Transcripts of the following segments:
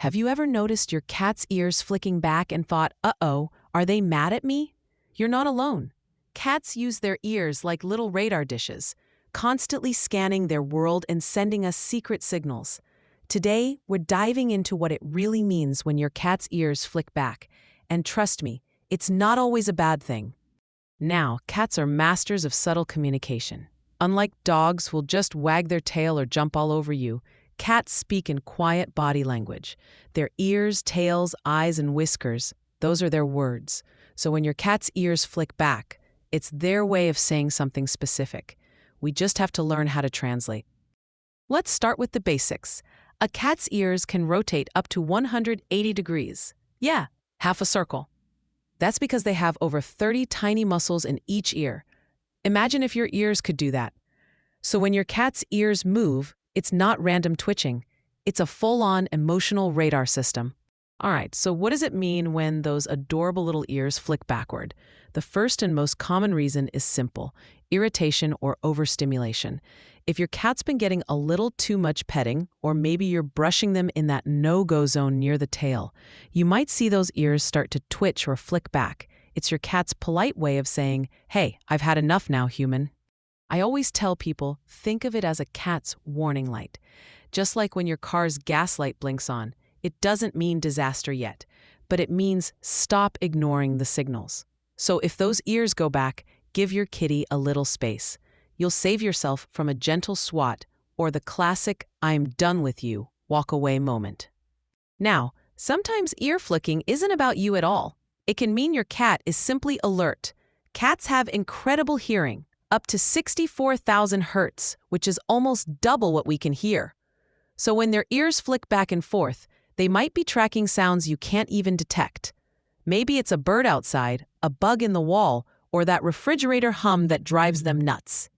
Have you ever noticed your cat's ears flicking back and thought, uh-oh, are they mad at me? You're not alone. Cats use their ears like little radar dishes, constantly scanning their world and sending us secret signals. Today, we're diving into what it really means when your cat's ears flick back. And trust me, it's not always a bad thing. Now, cats are masters of subtle communication. Unlike dogs who'll just wag their tail or jump all over you, cats speak in quiet body language. Their ears, tails, eyes, and whiskers, those are their words. So when your cat's ears flick back, it's their way of saying something specific. We just have to learn how to translate. Let's start with the basics. A cat's ears can rotate up to 180 degrees. Yeah, half a circle. That's because they have over 30 tiny muscles in each ear. Imagine if your ears could do that. So when your cat's ears move, it's not random twitching. It's a full-on emotional radar system. All right, so what does it mean when those adorable little ears flick backward? The first and most common reason is simple: irritation or overstimulation. If your cat's been getting a little too much petting, or maybe you're brushing them in that no-go zone near the tail, you might see those ears start to twitch or flick back. It's your cat's polite way of saying, "Hey, I've had enough now, human." I always tell people, think of it as a cat's warning light. Just like when your car's gas light blinks on, it doesn't mean disaster yet, but it means stop ignoring the signals. So if those ears go back, give your kitty a little space. You'll save yourself from a gentle swat or the classic "I'm done with you" walk away moment. Now, sometimes ear flicking isn't about you at all. It can mean your cat is simply alert. Cats have incredible hearing, up to 64,000 hertz, which is almost double what we can hear. So when their ears flick back and forth, they might be tracking sounds you can't even detect. Maybe it's a bird outside, a bug in the wall, or that refrigerator hum that drives them nuts.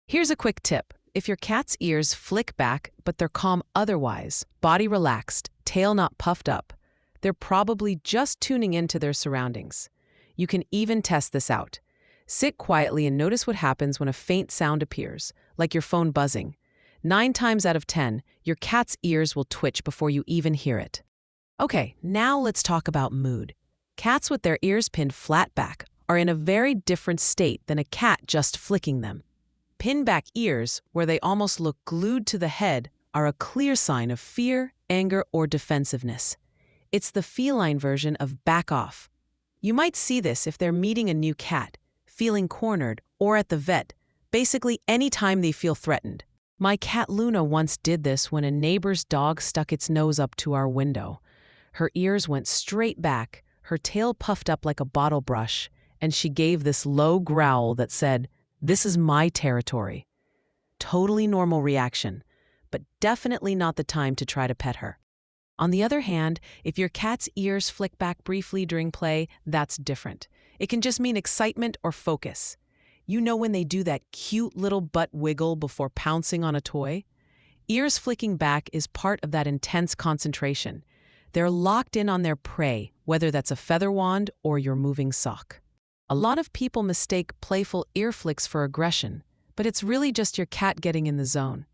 Here's a quick tip. If your cat's ears flick back, but they're calm otherwise, body relaxed, tail not puffed up, they're probably just tuning into their surroundings. You can even test this out. Sit quietly and notice what happens when a faint sound appears, like your phone buzzing. 9 times out of 10, your cat's ears will twitch before you even hear it. Okay, now let's talk about mood. Cats with their ears pinned flat back are in a very different state than a cat just flicking them. Pinned back ears, where they almost look glued to the head, are a clear sign of fear, anger, or defensiveness. It's the feline version of back off. You might see this if they're meeting a new cat, feeling cornered, or at the vet, basically any time they feel threatened. My cat Luna once did this when a neighbor's dog stuck its nose up to our window. Her ears went straight back, her tail puffed up like a bottle brush, and she gave this low growl that said, "This is my territory." Totally normal reaction, but definitely not the time to try to pet her. On the other hand, if your cat's ears flick back briefly during play, that's different. It can just mean excitement or focus. You know when they do that cute little butt wiggle before pouncing on a toy? Ears flicking back is part of that intense concentration. They're locked in on their prey, whether that's a feather wand or your moving sock. A lot of people mistake playful ear flicks for aggression, but it's really just your cat getting in the zone.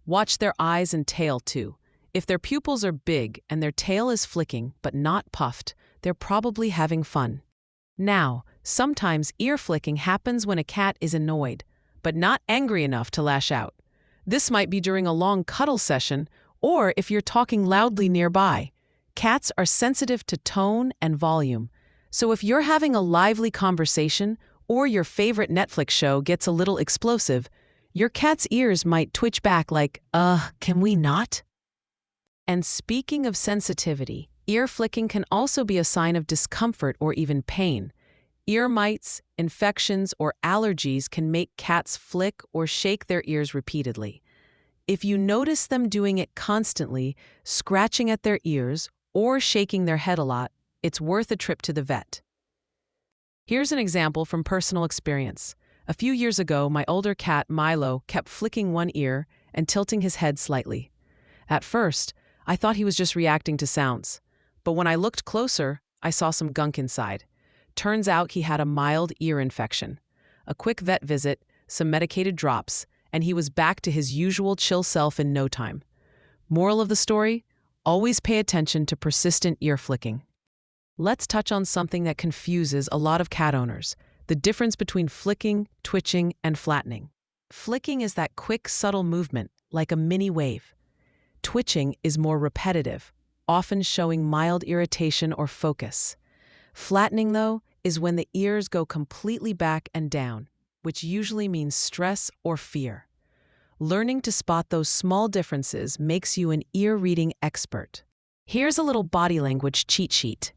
Watch their eyes and tail too. If their pupils are big and their tail is flicking but not puffed, they're probably having fun. Now, sometimes ear flicking happens when a cat is annoyed, but not angry enough to lash out. This might be during a long cuddle session, or if you're talking loudly nearby. Cats are sensitive to tone and volume, so if you're having a lively conversation or your favorite Netflix show gets a little explosive, your cat's ears might twitch back like, can we not? And speaking of sensitivity, ear flicking can also be a sign of discomfort or even pain. Ear mites, infections, or allergies can make cats flick or shake their ears repeatedly. If you notice them doing it constantly, scratching at their ears, or shaking their head a lot, it's worth a trip to the vet. Here's an example from personal experience. A few years ago, my older cat, Milo, kept flicking one ear and tilting his head slightly. At first, I thought he was just reacting to sounds. But when I looked closer, I saw some gunk inside. Turns out he had a mild ear infection. A quick vet visit, some medicated drops, and he was back to his usual chill self in no time. Moral of the story? Always pay attention to persistent ear flicking. Let's touch on something that confuses a lot of cat owners: the difference between flicking, twitching, and flattening. Flicking is that quick, subtle movement, like a mini wave. Twitching is more repetitive, often showing mild irritation or focus. Flattening, though, is when the ears go completely back and down, which usually means stress or fear. Learning to spot those small differences makes you an ear-reading expert. Here's a little body language cheat sheet.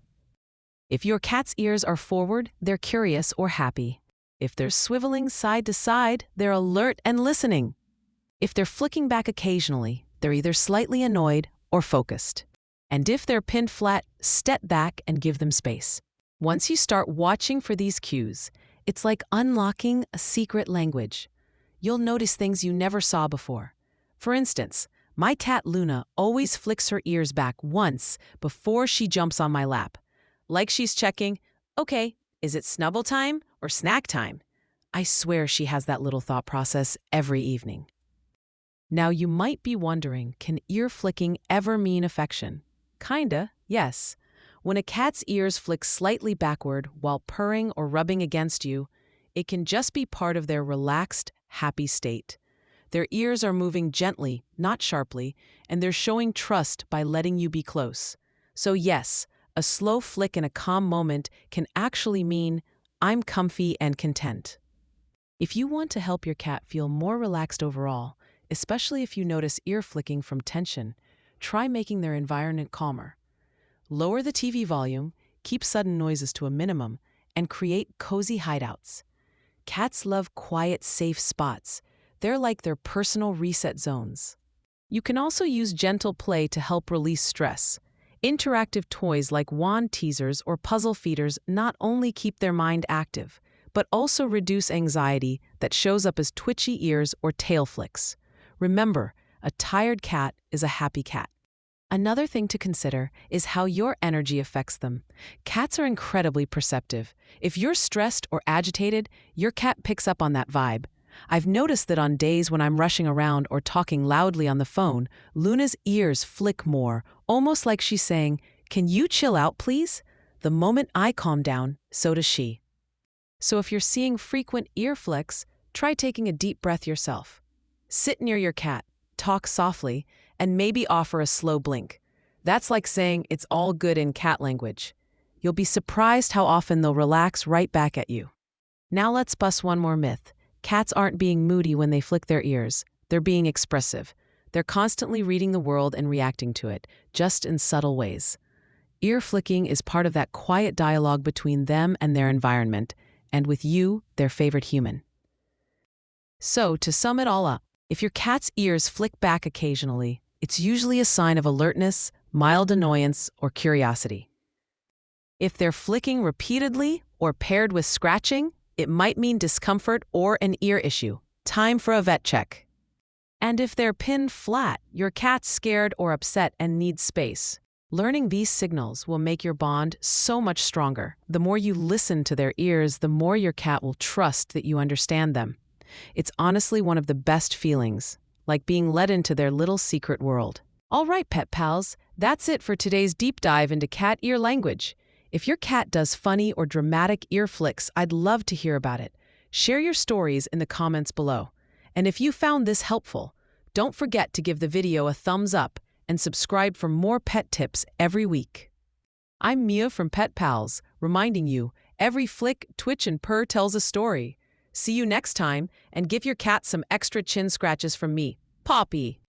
If your cat's ears are forward, they're curious or happy. If they're swiveling side to side, they're alert and listening. If they're flicking back occasionally, they're either slightly annoyed or focused. And if they're pinned flat, step back and give them space. Once you start watching for these cues, it's like unlocking a secret language. You'll notice things you never saw before. For instance, my cat Luna always flicks her ears back once before she jumps on my lap. Like she's checking, okay, is it snuggle time or snack time? I swear she has that little thought process every evening. Now you might be wondering, can ear flicking ever mean affection? Kinda, yes. When a cat's ears flick slightly backward while purring or rubbing against you, it can just be part of their relaxed, happy state. Their ears are moving gently, not sharply, and they're showing trust by letting you be close. So yes, a slow flick in a calm moment can actually mean, I'm comfy and content. If you want to help your cat feel more relaxed overall, especially if you notice ear flicking from tension, try making their environment calmer. Lower the TV volume, keep sudden noises to a minimum, and create cozy hideouts. Cats love quiet, safe spots. They're like their personal reset zones. You can also use gentle play to help release stress. Interactive toys like wand teasers or puzzle feeders not only keep their mind active, but also reduce anxiety that shows up as twitchy ears or tail flicks. Remember, a tired cat is a happy cat. Another thing to consider is how your energy affects them. Cats are incredibly perceptive. If you're stressed or agitated, your cat picks up on that vibe. I've noticed that on days when I'm rushing around or talking loudly on the phone, Luna's ears flick more, almost like she's saying, "Can you chill out, please?" The moment I calm down, so does she. So if you're seeing frequent ear flicks, try taking a deep breath yourself. Sit near your cat, talk softly, and maybe offer a slow blink. That's like saying it's all good in cat language. You'll be surprised how often they'll relax right back at you. Now let's bust one more myth. Cats aren't being moody when they flick their ears. They're being expressive. They're constantly reading the world and reacting to it, just in subtle ways. Ear flicking is part of that quiet dialogue between them and their environment, and with you, their favorite human. So, to sum it all up, if your cat's ears flick back occasionally, it's usually a sign of alertness, mild annoyance, or curiosity. If they're flicking repeatedly or paired with scratching, it might mean discomfort or an ear issue. Time for a vet check. And if they're pinned flat, your cat's scared or upset and needs space. Learning these signals will make your bond so much stronger. The more you listen to their ears, the more your cat will trust that you understand them. It's honestly one of the best feelings, like being let into their little secret world. All right, pet pals, that's it for today's deep dive into cat ear language. If your cat does funny or dramatic ear flicks, I'd love to hear about it. Share your stories in the comments below. And if you found this helpful, don't forget to give the video a thumbs up and subscribe for more pet tips every week. I'm Mia from Pet Pals, reminding you, every flick, twitch, and purr tells a story. See you next time, and give your cat some extra chin scratches from me, Poppy.